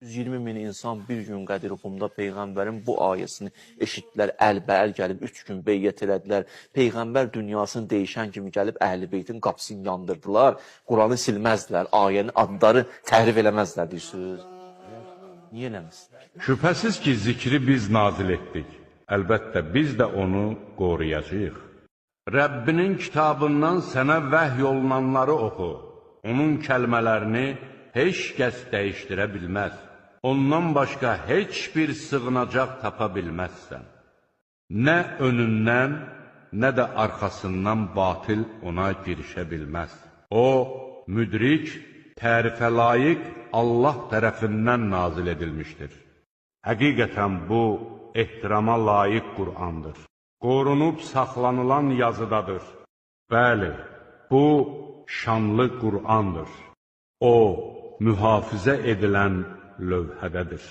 120 min insan bir gün Qədir Xumda Peyğəmbərin bu ayəsini eşitdilər, əlbəəl gəlib 3 gün beyyət elədilər. Peyğəmbər dünyasını değişən kimi gəlib Əhl-i Beytin qapısını yandırdılar. Quranı silməzdilər, ayənin adları təhrif eləməzdilər deyirsiniz. Niyə eləməzdilər? Şübhəsiz ki, zikri biz nazil etdik. Əlbəttə, biz də onu qoruyacağıq. Rəbbinin kitabından sənə vəhy olunanları oxu. Onun kəlmələrini heç kəs dəyişdirə bilməz. Ondan başqa heç bir sığınacaq tapa bilməzsən. Nə önündən, nə də arxasından batil ona girişə bilməz. O, müdrik, tərifə layiq Allah tərəfindən nazil edilmişdir. Həqiqətən bu, ehtirama layiq Qur'andır. Qorunub saxlanılan yazıdadır. Bəli, bu, şanlı Qur'andır. O, mühafizə edilən lövhədədir.